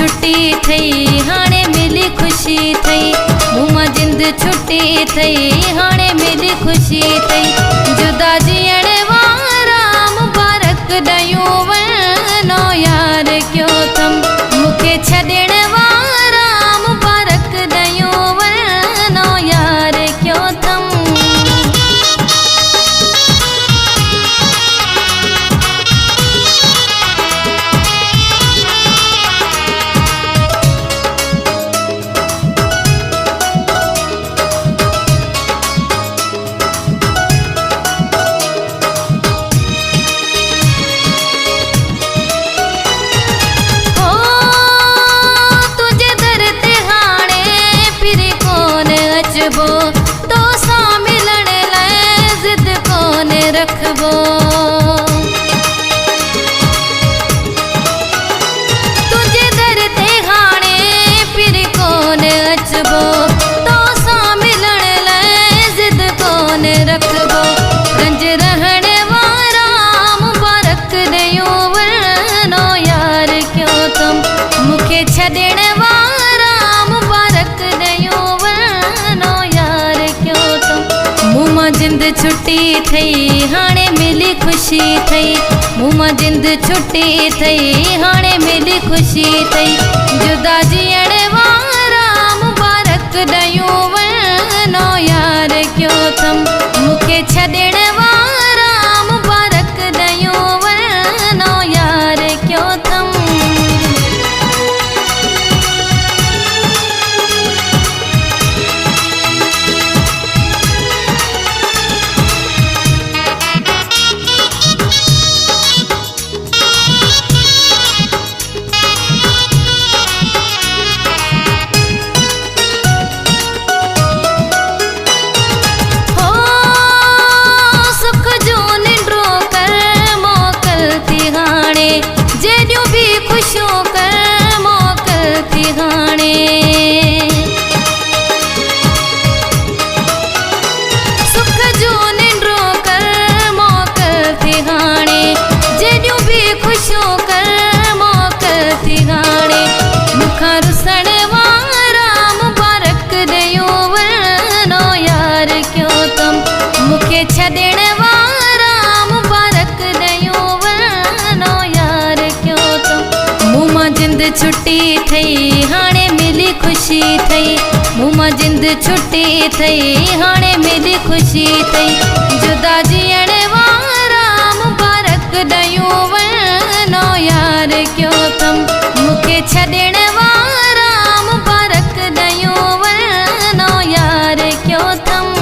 छुट्टी थई हाणे मिली खुशी थई, मूं मां जिंद छुट्टी थई हाणे मिली खुशी थई। जुदा जीअण वारा मुबारक ॾियूं वञो यार क्यों थम, मूंखे छॾण वारा मुबारक ॾियूं वञो यार क्यों थम। तो सा मिलण लाइ जिद कोन रखबो, तुझे दर ते हाणे फिर कोन अचबो, तो सा मिलण लाइ जिद कोन रखबो। रंज रहण वारा मुबारक ॾियूं वञो यार क्यों थम, मूंखे छॾण वारा मुबारक ॾियूं वञो यार क्यों थम। मूं मां जिंद छुट्टी थई हाणे मिली खुशी थई, मूं मां जिंद छुट्टी थई हाणे मिली खुशी थई। जुदा जीअण वारा मुबारक ॾियूं वञो यार क्यों थम, मूंखे छॾण वारा मुबारक ॾियूं वञो यार क्यों थम। जेॾियूं भी खुशियूं कर मोकल थी हाणे, सुख जो निंड्रो कर मोकल थी हाणे, जेॾियूं भी खुशियूं कर मोकल थी हाणे। मूंखां रुसण वारा मुबारक ॾियूं वञो यार क्यों थम, मूंखे छॾण वारा मुबारक ॾियूं वञो यार क्यों थम। मूं मां जिंद छुट्टी थई हाणे मिली खुशी थई, मूं मां जिंद छुट्टी थई हाणे मिली खुशी थई। जुदा जीअण वारा मुबारक ॾियूं वञो यार क्यों थम, मूंखे छॾण वारा मुबारक ॾियूं वञो यार क्यों थम।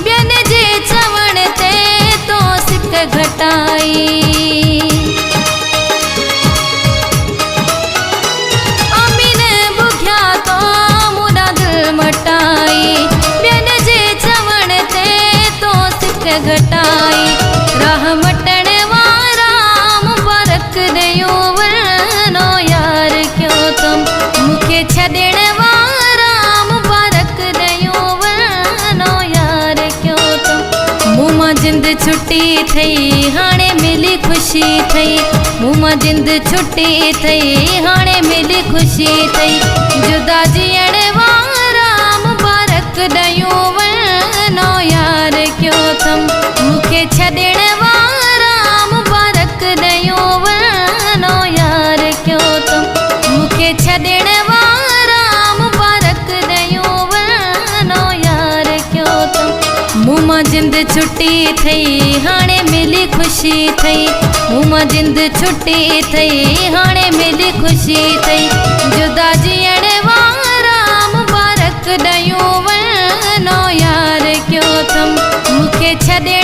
ॿियन जे चवण ते तो सिक घटाई, अमीन बुघिया तो मुड़ा दिल मटाई, ॿियन जे चवण ते तो सिक घटाई। राह मटण वारा मुबारक ॾियूं वञो यार क्यों थम, मूंखे छॾण वारा मुबारक ॾियूं वञो यार क्यों थम। मूं मां जिंद छुट्टी थई हाणे मिली खुशी थई, मूं मां जिंद छुट्टी थई हाणे मिली खुशी थई। जुदा जीअण वारा मुबारक ॾियूं वञो यार क्यों थम, मूंखे छॾण वारा मुबारक ॾियूं वञो यार क्यों थम, मूंखे छॾण वारा मुबारक ॾियूं वञो यार क्यों थम। मूं मां जिंद छुट्टी थई हाणे मिली खुशी थई, मूं मां जिंद छुट्टी थई हाणे मिली खुशी थई। जुदा जीअण वारा मुबारक ॾियूं वञो यार क्यों थम, मूंखे छॾण